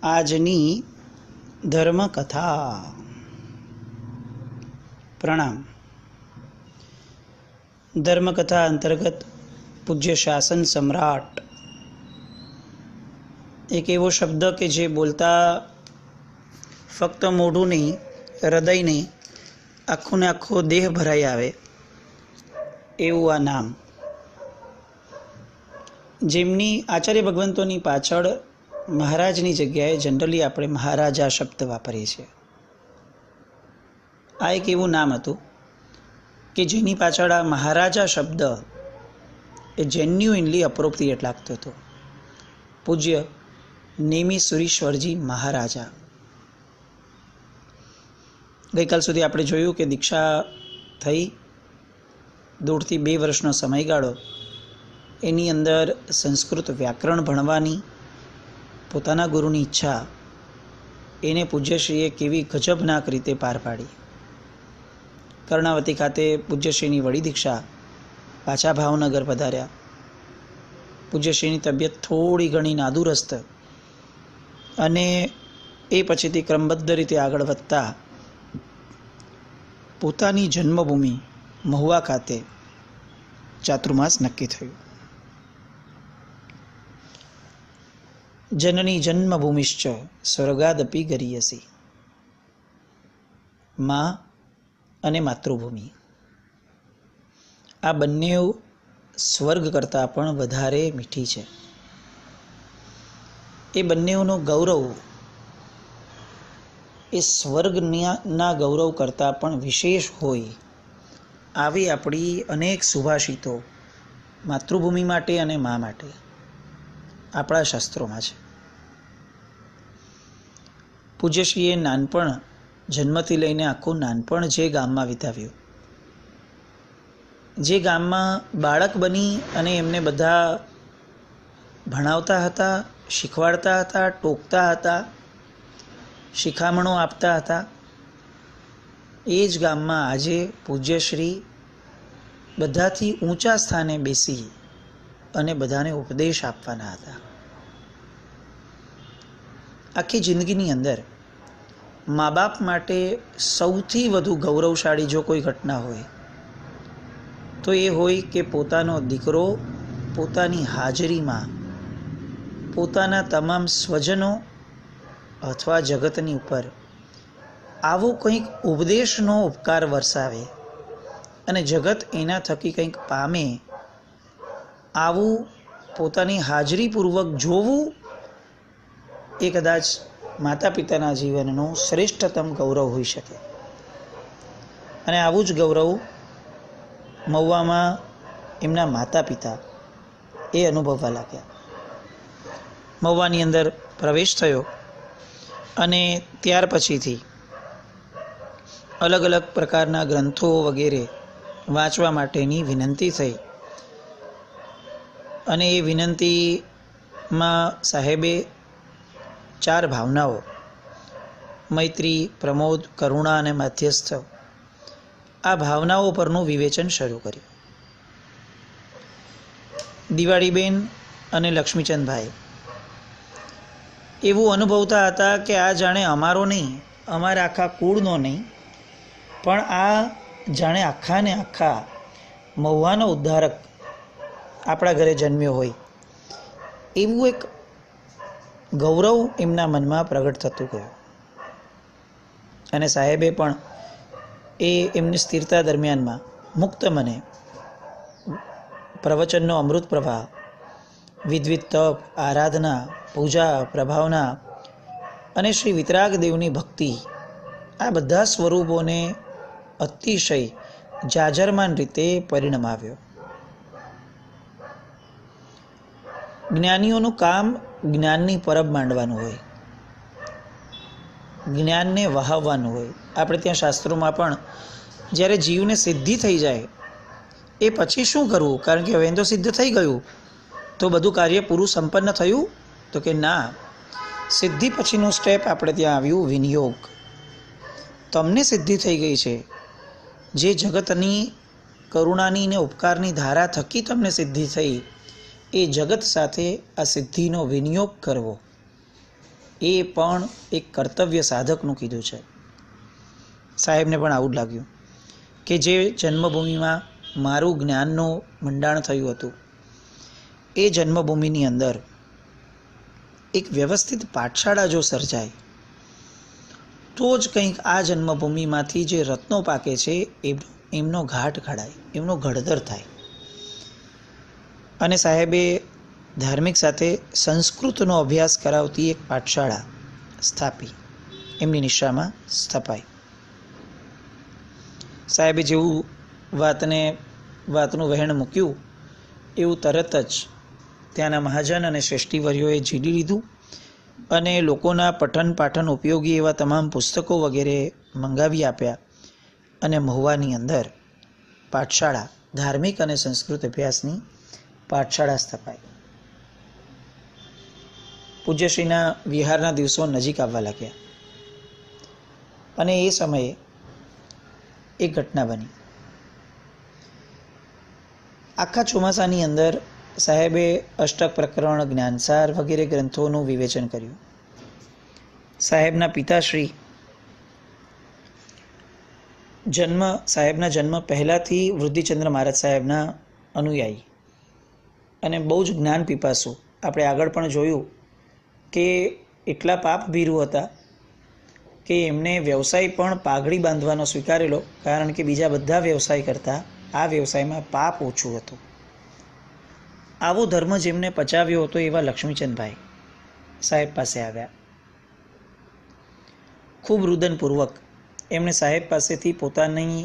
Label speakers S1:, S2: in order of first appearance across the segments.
S1: આજની ધર્મકથા. પ્રણામ. ધર્મકથા અંતર્ગત પૂજ્ય શાસન સમ્રાટ એક એવો શબ્દ કે જે બોલતા ફક્ત મોઢું નહીં, હૃદય નહીં, આખું ને આખો દેહ ભરાઈ આવે એવું આ નામ, જેમની આચાર્ય ભગવંતોની પાછળ મહારાજની જગ્યાએ જનરલી આપણે મહારાજા શબ્દ વાપરીએ છીએ. આ એક એવું નામ હતું કે જેની પાછળ આ મહારાજા શબ્દ એ જેન્યુઇનલી અપ્રોપ્રિએટ લાગતો હતો. પૂજ્ય નેમિ સુરીશ્વરજી મહારાજા. ગઈકાલ સુધી આપણે જોયું કે દીક્ષા થઈ 1.5 થી 2 વર્ષનો સમયગાળો, એની અંદર સંસ્કૃત વ્યાકરણ ભણવાની પોતાના ગુરુની ઈચ્છા એને પૂજ્યશ્રીએ કેવી ગજબનાક રીતે પાર પાડી. કર્ણાવતી ખાતે પૂજ્યશ્રીની વડી દીક્ષા, પાછા ભાવનગર પધાર્યા. પૂજ્યશ્રીની તબિયત થોડી ઘણી નાદુરસ્ત અને એ પછીથી ક્રમબદ્ધ રીતે આગળ વધતા પોતાની જન્મભૂમિ મહુવા ખાતે ચાતુર્માસ નક્કી થયું. જનની જન્મભૂમિશ્ચ સ્વર્ગાદપી ગરીયસી. મા અને માતૃભૂમિ આ બંને સ્વર્ગ કરતાં પણ વધારે મીઠી છે. એ બંનેનું ગૌરવ એ સ્વર્ગના ગૌરવ કરતાં પણ વિશેષ હોય આવી આપણી અનેક સુભાષિતો માતૃભૂમિ માટે અને મા માટે આપણા શાસ્ત્રોમાં છે. પૂજ્યશ્રીએ નાનપણ, જન્મથી લઈને આખું નાનપણ જે ગામમાં વિતાવ્યું, જે ગામમાં બાળક બની અને એમને બધા ભણાવતા હતા, શીખવાડતા હતા, ટોકતા હતા, શિખામણો આપતા હતા, એ જ ગામમાં આજે પૂજ્યશ્રી બધાથી ઊંચા સ્થાને બેસી અને બધાને ઉપદેશ આપવાના હતા. આખી જિંદગીની અંદર મા બાપ માટે સૌથી વધુ ગૌરવશાળી જો કોઈ ઘટના હોય તો એ હોય કે પોતાનો દીકરો પોતાની હાજરીમાં પોતાના તમામ સ્વજનો અથવા જગતની ઉપર આવો કંઈક ઉપદેશનો ઉપકાર વરસાવે અને જગત એના થકી કંઈક પામે, આવું પોતાની હાજરીપૂર્વક જોવું એ કદાચ માતા પિતાના જીવનનું શ્રેષ્ઠતમ ગૌરવ હોઈ શકે. અને આવું જ ગૌરવ મહુવામાં એમના માતા પિતા એ અનુભવવા લાગ્યા. મહુવાની અંદર પ્રવેશ થયો અને ત્યાર પછીથી અલગ અલગ પ્રકારના ગ્રંથો વગેરે વાંચવા માટેની વિનંતી થઈ અને એ વિનંતીમાં સાહેબે 4 ભાવનાઓ, મૈત્રી, પ્રમોદ, કરુણા અને માધ્યસ્થ, આ ભાવનાઓ પરનું વિવેચન શરૂ કર્યું. દિવાળીબેન અને લક્ષ્મીચંદભાઈ એવું અનુભવતા હતા કે આ જાણે અમારો નહીં, અમારા આખા કુળનો નહીં, પણ આ જાણે આખા ને આખા મહુવાનો ઉદ્ધારક આપણા ઘરે જન્મ્યો હોય એવું એક ગૌરવ એમના મનમાં પ્રગટ થતું ગયું. અને સાહેબે પણ એ એમની સ્થિરતા દરમિયાનમાં મુક્ત મને પ્રવચનનો અમૃત પ્રવાહ, વિધવિધ તપ, આરાધના, પૂજા, પ્રભાવના અને શ્રી વિતરાગ દેવની ભક્તિ, આ બધા સ્વરૂપોને અતિશય જાજરમાન રીતે પરિણમાવ્યો. જ્ઞાનીઓનું કામ જ્ઞાનની પરબ માંડવાનું હોય, જ્ઞાનને વહાવવાનું હોય. આપણે ત્યાં શાસ્ત્રોમાં પણ જ્યારે જીવને સિદ્ધિ થઈ જાય એ પછી શું કરવું, કારણ કે હવે તો સિદ્ધ થઈ ગયું તો બધું કાર્ય પૂરું સંપન્ન થયું, તો કે ના, સિદ્ધિ પછીનું સ્ટેપ આપણે ત્યાં આવ્યું વિનિયોગ. તમને સિદ્ધિ થઈ ગઈ છે, જે જગતની કરુણાની ને ઉપકારની ધારા થકી તમને સિદ્ધિ થઈ, એ જગત સાથે આ સિદ્ધિનો વિનિયોગ કરવો, એ પણ એક કર્તવ્ય સાધકનું કીધું છે. સાહેબને પણ આવું જ લાગ્યું કે જે જન્મભૂમિમાં મારું જ્ઞાનનું મંડાણ થયું હતું એ જન્મભૂમિની અંદર એક વ્યવસ્થિત પાઠશાળા જો સર્જાય તો જ કંઈક આ જન્મભૂમિમાંથી જે રત્નો પાકે છે એમનો ઘાટ ઘડાય, એમનો ઘડતર થાય. અને સાહેબે ધાર્મિક સાથે સંસ્કૃતનો અભ્યાસ કરાવતી એક પાઠશાળા સ્થાપી, એમની નિશામાં સ્થપાઈ. સાહેબે જેવું વાતનું વહેણ મૂક્યું એવું તરત જ ત્યાંના મહાજન અને શ્રેષ્ઠીવર્યોએ ઝીલી લીધું અને લોકોના પઠન પાઠન ઉપયોગી એવા તમામ પુસ્તકો વગેરે મંગાવી આપ્યા અને મહુવાની અંદર પાઠશાળા, ધાર્મિક અને સંસ્કૃત અભ્યાસની પાઠશાળા સ્થપાઈ. પૂજ્યશ્રીના વિહારના દિવસો નજીક આવવા લાગ્યા અને એ સમયે એક ઘટના બની. આખા ચોમાસાની અંદર સાહેબે અષ્ટક પ્રકરણ, જ્ઞાનસાર વગેરે ગ્રંથોનું વિવેચન કર્યું. સાહેબના પિતાશ્રી સાહેબના જન્મ પહેલાંથી વૃદ્ધિચંદ્ર મહારાજ સાહેબના અનુયાયી અને બહુ જ જ્ઞાન પીપાસુ. આપણે આગળ પણ જોયું કે એટલા પાપ ભીરુ હતા કે એમને વ્યવસાય પણ પાઘડી બાંધવાનો સ્વીકારેલો, કારણ કે બીજા બધા વ્યવસાય કરતાં આ વ્યવસાયમાં પાપ ઓછું હતું. આવો ધર્મ જેમને પચાવ્યો હતો એવા લક્ષ્મીચંદભાઈ સાહેબ પાસે આવ્યા. ખૂબ રુદનપૂર્વક એમણે સાહેબ પાસેથી પોતાની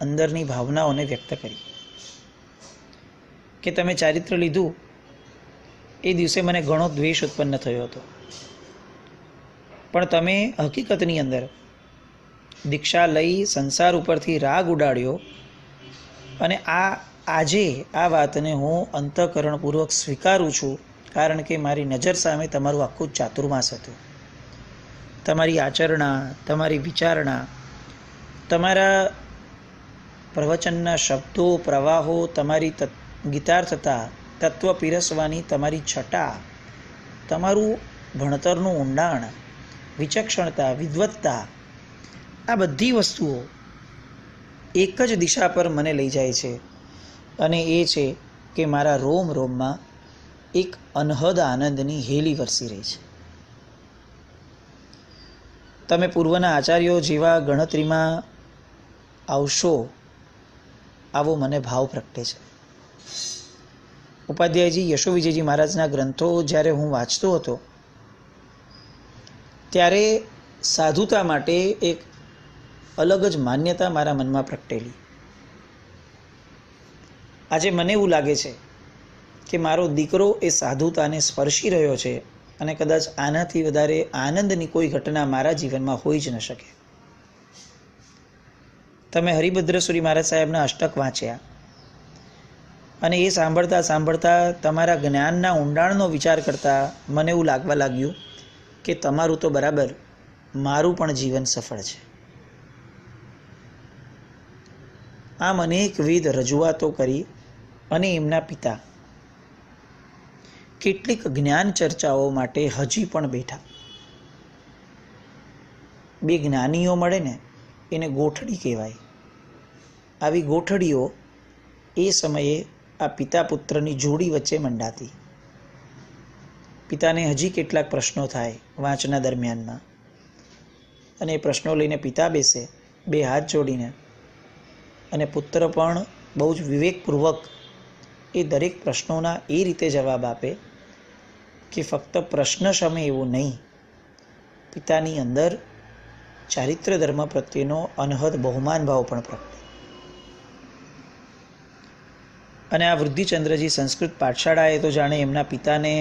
S1: અંદરની ભાવનાઓને વ્યક્ત કરી કે તમે ચારિત્ર લીધું એ દિવસે મને ઘણો દ્વેષ ઉત્પન્ન થયો હતો, પણ તમે હકીકતની અંદર દીક્ષા લઈ સંસાર ઉપરથી રાગ ઉડાડ્યો અને આજે આ વાતને હું અંતઃકરણપૂર્વક સ્વીકારું છું, કારણ કે મારી નજર સામે તમારું આખું ચાતુર્માસ હતું. તમારી આચરણા, તમારી વિચારણા, તમારા પ્રવચનના શબ્દો, પ્રવાહો, તમારી ગીતાર્થતા, તત્વ પીરસવાની તમારી છટા, તમારું ભણતરનું ઊંડાણ, વિચક્ષણતા, વિદ્વત્તા, આ બધી વસ્તુઓ એક જ દિશા પર મને લઈ જાય છે અને એ છે કે મારા રોમ રોમમાં એક અનહદ આનંદની હેલી વરસી રહી છે. તમે પૂર્વના આચાર્યો જેવા ગણતરીમાં આવશો આવો મને ભાવ પ્રગટે છે. ઉપાધ્યાયજી યશોવિજયજી મહારાજના ગ્રંથો જ્યારે હું વાંચતો હતો ત્યારે સાધુતા માટે એક અલગ જ માન્યતા મારા મનમાં પ્રગટેલી. આજે મને એવું લાગે છે કે મારો દીકરો એ સાધુતાને સ્પર્શી રહ્યો છે અને કદાચ આનાથી વધારે આનંદની કોઈ ઘટના મારા જીવનમાં હોઈ જ ન શકે. તમે હરિભદ્રસુરી મહારાજ સાહેબના અષ્ટક વાંચ્યા અને એ સાંભળતા સાંભળતા તમારા જ્ઞાનના ઊંડાણનો વિચાર કરતાં મને એવું લાગવા લાગ્યું કે તમારું તો બરાબર, મારું પણ જીવન સફળ છે. આમ અનેકવિધ રજૂઆતો કરી અને એમના પિતા કેટલીક જ્ઞાન ચર્ચાઓ માટે હજી પણ બેઠા. બે જ્ઞાનીઓ મળે ને એને ગોઠડી કહેવાય. આવી ગોઠડીઓ એ સમયે આ પિતા પુત્રની જોડી વચ્ચે મંડાતી. પિતાને હજી કેટલાક પ્રશ્નો થાય વાંચના દરમિયાનમાં અને એ પ્રશ્નો લઈને પિતા બેસે બે હાથ જોડીને અને પુત્ર પણ બહુ જ વિવેકપૂર્વક એ દરેક પ્રશ્નોના એ રીતે જવાબ આપે કે ફક્ત પ્રશ્ન સમય એવું નહીં, પિતાની અંદર ચારિત્ર ધર્મ પ્રત્યેનો અનહદ બહુમાન ભાવ પણ પ્રગટે. અને આ વૃદ્ધિચંદ્રજી સંસ્કૃત પાઠશાળાએ તો જાણે એમના પિતાને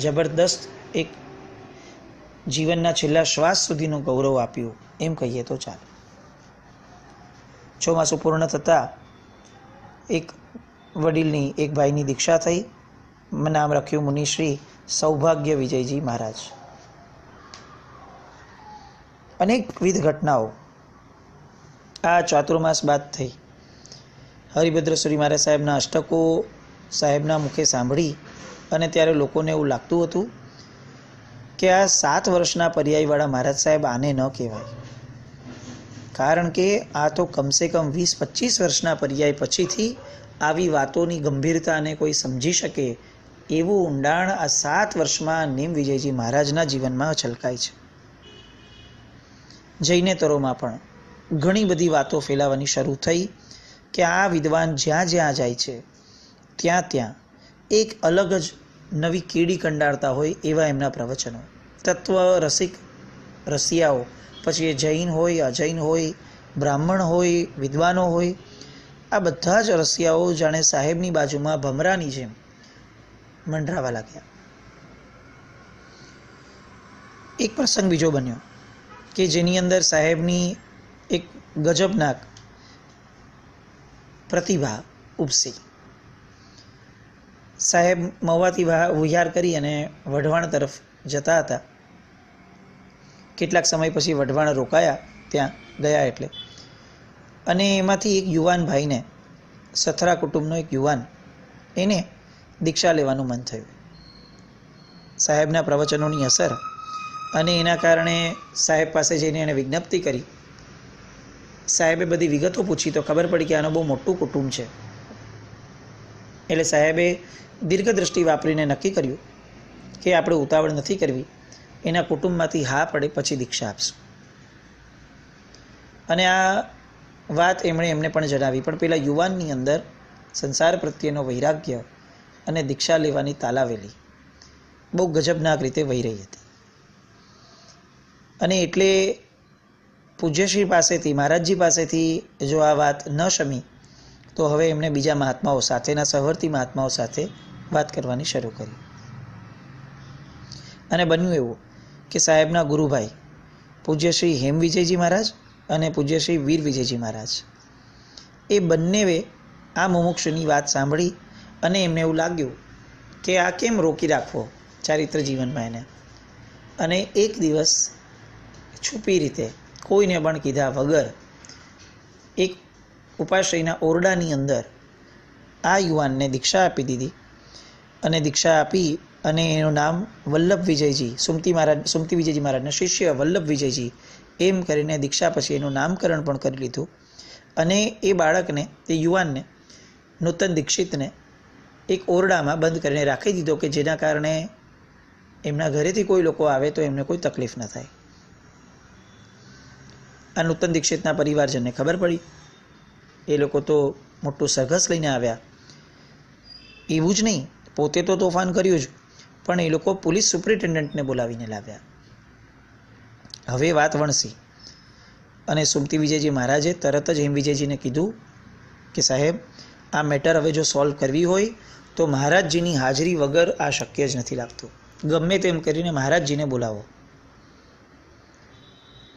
S1: જબરદસ્ત એક જીવનના છેલ્લા શ્વાસ સુધીનું ગૌરવ આપ્યું એમ કહીએ તો ચાલે. ચોમાસું પૂર્ણ થતાં એક વડીલની, એક ભાઈની દીક્ષા થઈ. નામ રાખ્યું મુનિશ્રી સૌભાગ્ય વિજયજી મહારાજ. અનેકવિધ ઘટનાઓ આ ચાતુર્માસ બાદ થઈ. હરિભદ્રસુરી મહારાજ સાહેબના અષ્ટકો સાહેબના મુખે સાંભળી અને ત્યારે લોકોને એવું લાગતું હતું કે આ 7 વર્ષના પર્યાયવાળા મહારાજ સાહેબ આને ન કહેવાય, કારણ કે આ તો કમસે કમ 20-25 વર્ષના પર્યાય પછીથી આવી વાતોની ગંભીરતાને કોઈ સમજી શકે એવું ઊંડાણ આ 7 વર્ષમાં નેમ વિજયજી મહારાજના જીવનમાં છલકાય છે. જૈનેતરોમાં પણ ઘણી બધી વાતો ફેલાવાની શરૂ થઈ કે આ વિદ્વાન જ્યાં જ્યાં જાય છે ત્યાં ત્યાં એક અલગ જ નવી કીડી કંડારતા હોય એવા એમના પ્રવચનો. તત્વ રસિક રસિયાઓ, પછી એ જૈન હોય, અજૈન હોય, બ્રાહ્મણ હોય, વિદ્વાનો હોય, આ બધા જ રસિયાઓ જાણે સાહેબની બાજુમાં ભમરાની જેમ મંડરાવા લાગ્યા. એક પ્રસંગ બીજો બન્યો કે જેની અંદર સાહેબની એક ગજબનાક પ્રતિભા ઉપસી. સાહેબ મહુવાથી વિહાર કરી અને વઢવાણ તરફ જતા હતા. કેટલાક સમય પછી વઢવાણ રોકાયા, ત્યાં ગયા એટલે, અને એમાંથી એક યુવાન ભાઈને, સથરા કુટુંબનો એક યુવાન, એને દીક્ષા લેવાનું મન થયું. સાહેબના પ્રવચનોની અસર અને એના કારણે સાહેબ પાસે જઈને એણે વિજ્ઞપ્તિ કરી. સાહેબે બધી વિગતો પૂછી તો ખબર પડી કે આનું બહુ મોટું કુટુંબ છે. એટલે સાહેબે દીર્ઘદ્રષ્ટિ વાપરીને નક્કી કર્યું કે આપણે ઉતાવળ નથી કરવી, એના કુટુંબમાંથી હા પડે પછી દીક્ષા આપશું. અને આ વાત એમને પણ જણાવી. પણ પેલા યુવાનની અંદર સંસાર પ્રત્યેનો વૈરાગ્ય અને દીક્ષા લેવાની તાલાવેલી બહુ ગજબનાક રીતે વહી રહી હતી. અને એટલે પૂજ્યશ્રી પાસેથી, મહારાજજી પાસેથી જો આ વાત ન શમી તો હવે એમણે બીજા મહાત્માઓ સાથેના સહવર્તી મહાત્માઓ સાથે વાત કરવાની શરૂ કરી. અને બન્યું એવું કે સાહેબના ગુરુભાઈ પૂજ્યશ્રી હેમ વિજયજી મહારાજ અને પૂજ્યશ્રી વીર વિજયજી મહારાજ, એ બંનેએ આ મુમુક્ષુની વાત સાંભળી અને એમને એવું લાગ્યું કે આ કેમ રોકી રાખવો ચારિત્ર જીવનમાં એને. અને એક દિવસ છુપી રીતે કોઈને પણ કીધા વગર એક ઉપાશ્રયના ઓરડાની અંદર આ યુવાનને દીક્ષા આપી દીધી. અને દીક્ષા આપી અને એનું નામ વલ્લભ વિજયજી, સુમતી વિજયજી મહારાજના શિષ્ય વલ્લભ વિજયજી એમ કરીને દીક્ષા પછી એનું નામકરણ પણ કરી લીધું. અને એ બાળકને, એ યુવાનને, નૂતન દીક્ષિતને એક ઓરડામાં બંધ કરીને રાખી દીધો કે જેના કારણે એમના ઘરેથી કોઈ લોકો આવે તો એમને કોઈ તકલીફ ન થાય. આ નૂતન દીક્ષિતના પરિવારજનને ખબર પડી. એ લોકો તો મોટું સરઘસ લઈને આવ્યા. એવું જ નહીં, પોતે તો તોફાન કર્યું જ, પણ એ લોકો પોલીસ સુપ્રિન્ટેન્ડન્ટને બોલાવીને લાવ્યા. હવે વાત વણસી અને સુમતી વિજયજી મહારાજે તરત જ હેમ વિજયજીને કીધું કે સાહેબ, આ મેટર હવે જો સોલ્વ કરવી હોય તો મહારાજજીની હાજરી વગર આ શક્ય જ નથી લાગતું. ગમે તેમ કરીને મહારાજજીને બોલાવો.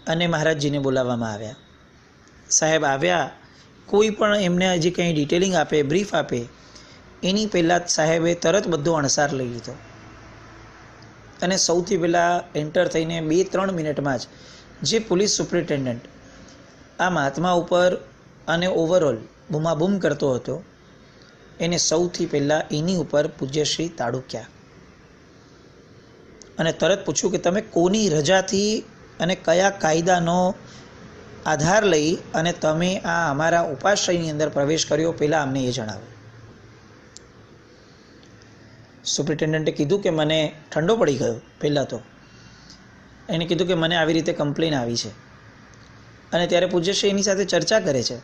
S1: અને મહારાજજીને બોલાવવામાં આવ્યા. સાહેબ આવ્યા. કોઈ પણ એમને હજી કંઈ ડિટેલિંગ આપે, બ્રીફ આપે એની પહેલાં જ સાહેબે તરત બધો અણસાર લઈ લીધો. અને સૌથી પહેલાં એન્ટર થઈને 2-3 મિનિટમાં જ જે પોલીસ સુપ્રિન્ટેન્ડન્ટ આ મહાત્મા ઉપર અને ઓવરઓલ બૂમાબૂમ કરતો હતો, એને સૌથી પહેલાં એની ઉપર પૂજ્યશ્રી તાડુક્યા અને તરત પૂછ્યું કે તમે કોની રજાથી અને કયા કાયદાનો આધાર લઈ અને તમે આ અમારા ઉપાશ્રયની અંદર પ્રવેશ કર્યો, પહેલાં અમને એ જણાવો. સુપ્રિન્ટેન્ડન્ટે કીધું કે મને ઠંડો પડી ગયો. પહેલાં તો એને કીધું કે મને આવી રીતે કમ્પ્લેન આવી છે. અને ત્યારે પૂજ્યશ્રી એની સાથે ચર્ચા કરે છે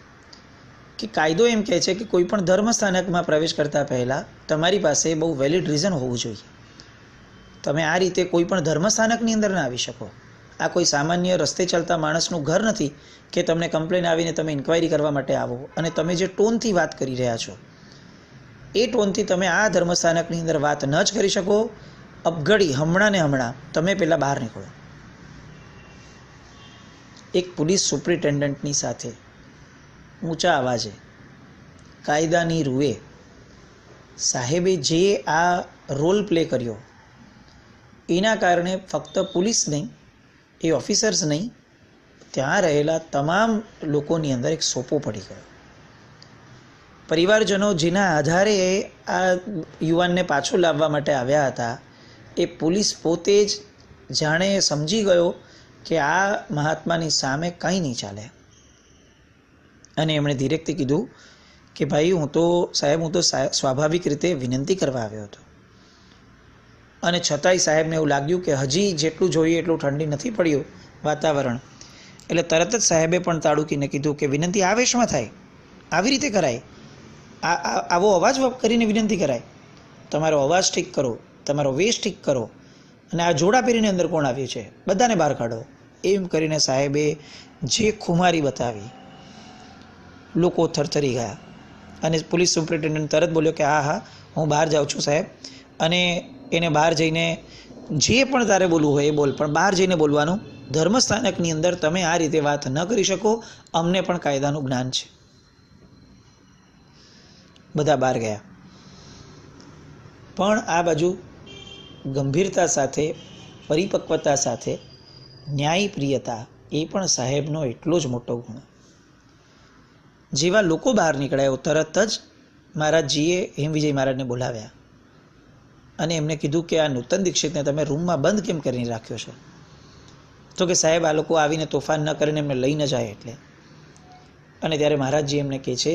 S1: કે કાયદો એમ કહે છે કે કોઈ પણ ધર્મસ્થાનકમાં પ્રવેશ કરતાં પહેલાં તમારી પાસે બહુ વેલિડ રીઝન હોવું જોઈએ. તમે આ રીતે કોઈ પણ ધર્મસ્થાનકની અંદર ના આવી શકો. આ કોઈ સામાન્ય રસ્તે ચાલતા માણસનું ઘર નથી કે તમને કમ્પ્લેન આવીને તમે ઇન્ક્વાયરી કરવા માટે આવો. અને તમે જે ટોનથી વાત કરી રહ્યા છો એ ટોનથી તમે આ ધર્મસ્થાનકની અંદર વાત ન જ કરી શકો. અપઘડી હમણાં ને હમણાં તમે પહેલાં બહાર નીકળો. એક પોલીસ સુપ્રિન્ટેન્ડન્ટની સાથે ઊંચા અવાજે, કાયદાની રૂએ સાહેબે જે આ રોલ પ્લે કર્યો એના કારણે ફક્ત પોલીસ નહીં, એ ઓફિસર્સ નહીં, ત્યાં રહેલા તમામ લોકોની અંદર એક સોપો પડી ગયો. પરિવારજનો જેના આધારે આ યુવાનને પાછો લાવવા માટે આવ્યા હતા, એ પોલીસ પોતે જ જાણે સમજી ગયો કે આ મહાત્માની સામે કંઈ નહીં ચાલે. અને એમણે ધીરેકથી કીધું કે ભાઈ હું તો સ્વાભાવિક રીતે વિનંતી કરવા આવ્યો હતો. અને છતાંય સાહેબને એવું લાગ્યું કે હજી જેટલું જોઈએ એટલું ઠંડી નથી પડ્યું વાતાવરણ. એટલે તરત જ સાહેબે પણ તાડુકીને કીધું કે વિનંતી આવેશમાં થાય, આવી રીતે કરાય, આવો અવાજ કરીને વિનંતી કરાય. તમારો અવાજ ઠીક કરો, તમારો વેશ ઠીક કરો, અને આ જોડા પહેરીને અંદર કોણ આવ્યું છે, બધાને બહાર કાઢો. એમ કરીને સાહેબે જે ખુમારી બતાવી, લોકો થરથરી ગયા. અને પોલીસ સુપ્રિન્ટેન્ડન્ટ તરત બોલ્યો કે હા હું બહાર જાઉં છું સાહેબ, અને એને બહાર જઈને જે પણ તારે બોલવું હોય એ બોલ, પણ બહાર જઈને બોલવાનું. ધર્મસ્થાનકની અંદર તમે આ રીતે વાત ન કરી શકો, અમને પણ કાયદાનું જ્ઞાન છે. બધા બહાર ગયા. પણ આ બાજુ ગંભીરતા સાથે, પરિપક્વતા સાથે, ન્યાયપ્રિયતા એ પણ સાહેબનો એટલો જ મોટો ગુણ. જેવા લોકો બહાર નીકળ્યા તરત જ મહારાજજીએ હેમવિજય મહારાજને બોલાવ્યા અને એમને કીધું કે આ નૂતન દીક્ષિતને તમે રૂમમાં બંધ કેમ કરીને રાખ્યો છે? તો કે સાહેબ આ લોકો આવીને તોફાન ન કરીને એમને લઈ ન જાય એટલે. અને ત્યારે મહારાજજી એમને કહે છે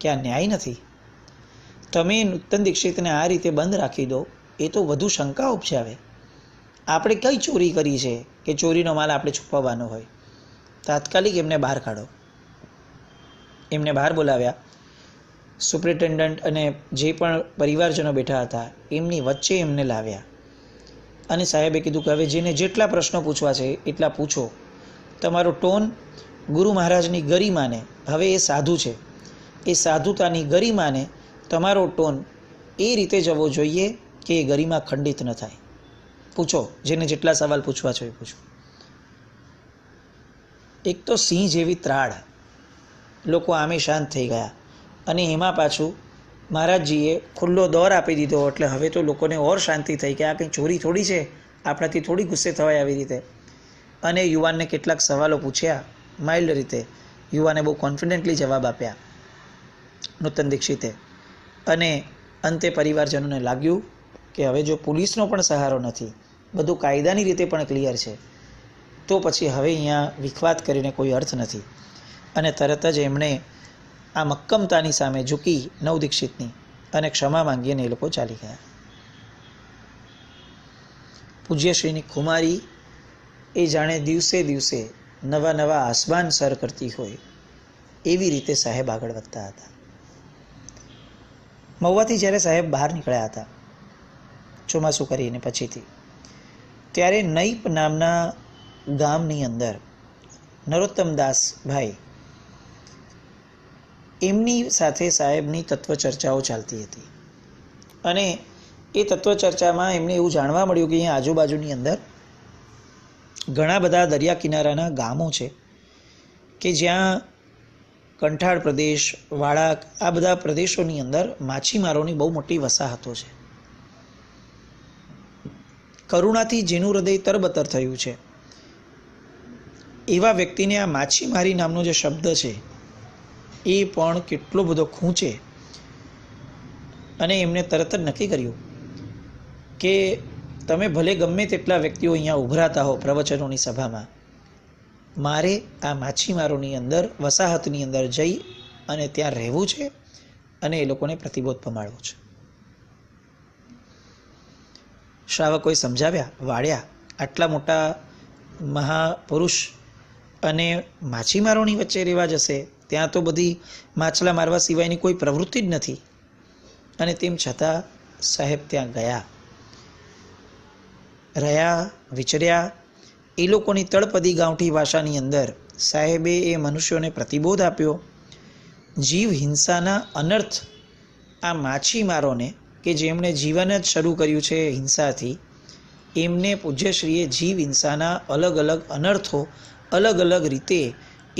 S1: કે આ ન્યાય નથી. તમે નૂતન દીક્ષિતને આ રીતે બંધ રાખી દો, એ તો વધુ શંકા ઉપજાવે. આપણે કઈ ચોરી કરી છે કે ચોરીનો માલ આપણે છુપાવવાનો હોય? તાત્કાલિક એમને બહાર કાઢો. એમને બહાર બોલાવ્યા. સુપ્રિન્ટેન્ડન્ટ અને જે પણ પરિવારજનો બેઠા હતા એમની વચ્ચે એમને લાવ્યા. અને સાહેબે કીધું કે હવે જેને જેટલા પ્રશ્નો પૂછવા છે એટલા પૂછો. તમારો ટોન ગુરુ મહારાજની ગરિમાને, હવે એ સાધુ છે, એ સાધુતાની ગરિમાને તમારો ટોન એ રીતે જવો જોઈએ કે એ ગરિમા ખંડિત ન થાય. પૂછો, જેને જેટલા સવાલ પૂછવા છે એ પૂછો. એક તો સિંહ જેવી ત્રાળ, લોકો આમે શાંત થઈ ગયા. અને એમાં પાછું મહારાજજીએ ખુલ્લો દોર આપી દીધો, એટલે હવે તો લોકોને ઓર શાંતિ થઈ કે આ કંઈ ચોરી થોડી છે, આપણાથી થોડી ગુસ્સે થવાય આવી રીતે. અને યુવાનને કેટલાક સવાલો પૂછ્યા માઇલ્ડ રીતે. યુવાને બહુ કોન્ફિડન્ટલી જવાબ આપ્યા નૂતન દીક્ષિતે. અને અંતે પરિવારજનોને લાગ્યું કે હવે જો પોલીસનો પણ સહારો નથી, બધું કાયદાની રીતે પણ ક્લિયર છે, તો પછી હવે અહીંયા વિખવાદ કરીને કોઈ અર્થ નથી. અને તરત જ એમણે આ મક્કમતાની સામે ઝૂકી નવદીક્ષિતની અને ક્ષમા માંગીને એ લોકો ચાલી ગયા. પૂજ્યશ્રીની ખુમારી એ જાણે દિવસે દિવસે નવા નવા આસમાન સર કરતી હોય એવી રીતે સાહેબ આગળ વધતા હતા. મહુવાથી જ્યારે સાહેબ બહાર નીકળ્યા હતા ચોમાસું કરીને પછીથી, ત્યારે નૈપ નામના ગામની અંદર નરોત્તમદાસ ભાઈ, એમની સાથે સાહેબની તત્વચર્ચાઓ ચાલતી હતી. અને એ તત્વચર્ચામાં એમને એવું જાણવા મળ્યું કે અહીંયા આજુબાજુની અંદર ઘણા બધા દરિયા કિનારાના ગામો છે કે જ્યાં કંઠાળ પ્રદેશ, વાળાક, આ બધા પ્રદેશોની અંદર માછીમારોની બહુ મોટી વસાહતો છે. કરુણાથી જેનું હૃદય તરબતર થયું છે એવા વ્યક્તિને આ માછીમારી નામનો જે શબ્દ છે એ પણ કેટલો બધો ખૂંચે. અને એમને તરત જ નક્કી કર્યું કે તમે ભલે ગમે તેટલા વ્યક્તિઓ અહીંયા ઉભરાતા હો પ્રવચનોની સભામાં, મારે આ માછીમારોની અંદર, વસાહતની અંદર જઈ અને ત્યાં રહેવું છે અને એ લોકોને પ્રતિબોધ પમાડવો છે. શ્રાવકોએ સમજાવ્યા, વાળ્યા, આટલા મોટા મહાપુરુષ અને માછીમારોની વચ્ચે રહેવા જશે, ત્યાં તો બધી માછલા મારવા સિવાયની કોઈ પ્રવૃત્તિ જ નથી. અને તેમ છતાં સાહેબ ત્યાં ગયા, રહ્યા, વિચર્યા. એ લોકોની તળપદી ગાંઠી ભાષાની અંદર સાહેબે એ મનુષ્યોને પ્રતિબોધ આપ્યો. જીવ હિંસાના અનર્થ આ માછીમારોને, કે જેમણે જીવન જ શરૂ કર્યું છે હિંસાથી, એમને પૂજ્યશ્રીએ જીવ હિંસાના અલગ અલગ અનર્થો અલગ અલગ રીતે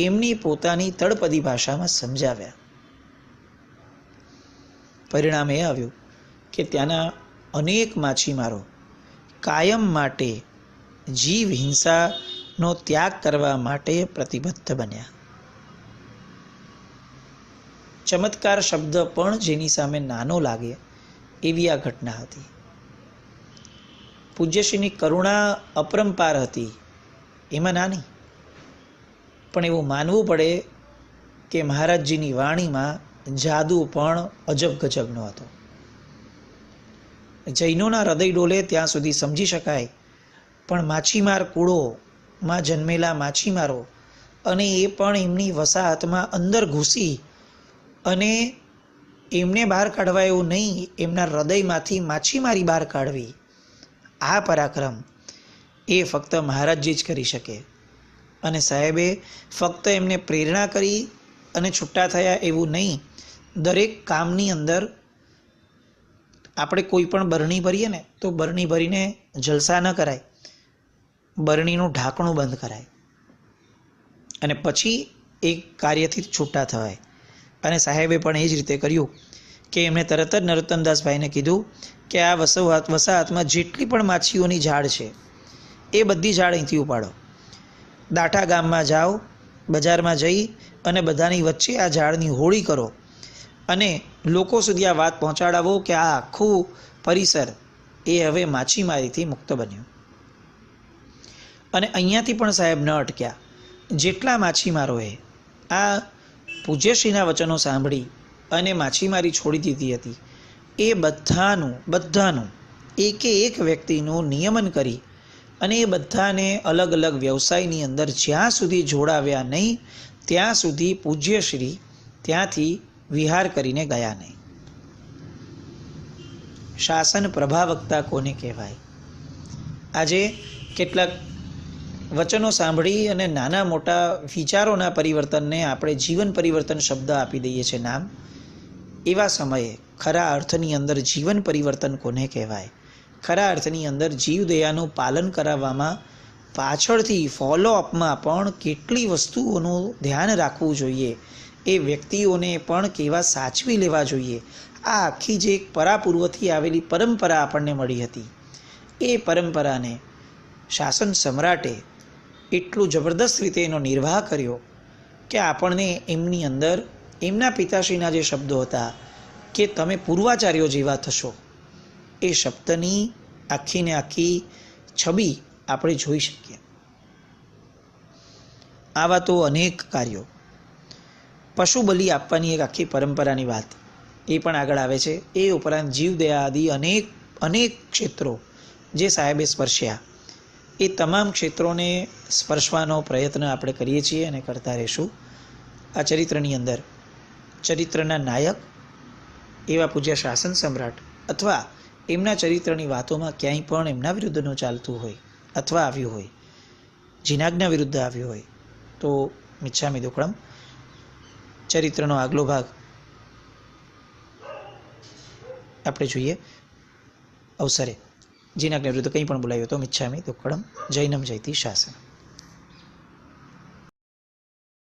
S1: એમની પોતાની તળપદી ભાષામાં સમજાવ્યા. પરિણામ એ આવ્યું કે ત્યાંના અનેક માછીમારો કાયમ માટે જીવ હિંસાનો ત્યાગ કરવા માટે પ્રતિબદ્ધ બન્યા. ચમત્કાર શબ્દ પણ જેની સામે નાનો લાગે એવી આ ઘટના હતી. પૂજ્યશ્રીની કરુણા અપરંપાર હતી, એમાં ના નહીં, પણ એવું માનવું પડે કે મહારાજજીની વાણીમાં જાદુ પણ અજબ ગજબનો હતો. જૈનોના હૃદય ડોલે ત્યાં સુધી સમજી શકાય, પણ માછીમાર કુળોમાં જન્મેલા માછીમારો, અને એ પણ એમની વસાહતમાં અંદર ઘૂસી અને એમને બહાર કાઢવા એવું નહીં, એમના હૃદયમાંથી માછીમારી બહાર કાઢવી, આ પરાક્રમ એ ફક્ત મહારાજજી જ કરી શકે. અને સાહેબે ફક્ત એમને પ્રેરણા કરી અને છૂટા થયા એવું નહીં. દરેક કામની અંદર આપણે કોઈ પણ બરણી ભરીએ ને તો બરણી ભરીને જલસા ન કરાય, બરણીનું ઢાંકણું બંધ કરાય અને પછી એ કાર્યથી છૂટા થવાય. અને સાહેબે પણ એ જ રીતે કર્યું કે એમણે તરત જ નરોત્તમદાસભાઈને કીધું કે આ વસાહતમાં જેટલી પણ માછીઓની ઝાડ છે એ બધી ઝાડ અહીંથી ઉપાડો, દાઠા ગામમાં જાઓ, બજારમાં જઈ અને બધાની વચ્ચે આ ઝાડની હોળી કરો અને લોકો સુધી આ વાત પહોંચાડાવો કે આ આખું પરિસર એ હવે માછીમારીથી મુક્ત બન્યું. અને અહીંયાથી પણ સાહેબ ન અટક્યા. જેટલા માછીમારોએ આ પૂજ્યશ્રીના વચનો સાંભળી અને માછીમારી છોડી દીધી હતી, એ બધાનું એકે એક વ્યક્તિનું નિયમન કરી અને એ બધાને અલગ અલગ વ્યવસાયની અંદર જ્યાં સુધી જોડાવ્યા નહીં ત્યાં સુધી પૂજ્યશ્રી ત્યાંથી વિહાર કરીને ગયા નહીં. શાસન પ્રભાવક્તા કોને કહેવાય? આજે કેટલાક વચનો સાંભળી અને નાના મોટા વિચારોના પરિવર્તનને આપણે જીવન પરિવર્તન શબ્દ આપી દઈએ છીએ નામ. એવા સમયે ખરા અર્થની અંદર જીવન પરિવર્તન કોને કહેવાય? ખરા અર્થની અંદર જીવદયાનું પાલન કરાવવામાં પાછળથી ફોલોઅપમાં પણ કેટલી વસ્તુઓનું ધ્યાન રાખવું જોઈએ, એ વ્યક્તિઓને પણ કેવા સાચવી લેવા જોઈએ. આ આખી જે એક પરાપૂર્વથી આવેલી પરંપરા આપણને મળી હતી, એ પરંપરાને શાસન સમ્રાટે એટલું જબરદસ્ત રીતે એનો નિર્વાહ કર્યો કે આપણને એમની અંદર એમના પિતાશ્રીના જે શબ્દો હતા કે તમે પૂર્વાચાર્યો જેવા થશો, એ શબ્દની આખીને આખી છબી આપણે જોઈ શકીએ. આવા તો અનેક કાર્યો, પશુ બલિ આપવાની એક આખી પરંપરાની વાત એ પણ આગળ આવે છે. એ ઉપરાંત જીવદયા આદિ અનેક ક્ષેત્રો જે સાહેબે સ્પર્શ્યા, એ તમામ ક્ષેત્રોને સ્પર્શવાનો પ્રયત્ન આપણે કરીએ છીએ અને કરતા રહીશું. આ ચરિત્રની અંદર ચરિત્રના નાયક એવા પૂજ્ય શાસન સમ્રાટ અથવા એમના ચરિત્રની વાતોમાં ક્યાંય પણ એમના વિરુદ્ધનું ચાલતું હોય અથવા આવ્યું હોય, જીનાજ્ઞા વિરુદ્ધ આવ્યું હોય, તો મિચ્છામિ દુક્કડમ ચરિત્રનો આગલો ભાગ આપણે જોઈએ. અવસરે જીનાજ્ઞા વિરુદ્ધ કંઈ પણ બોલાયું તો મિચ્છામિ દુક્કડમ. જૈનમ જયતિ શાસન.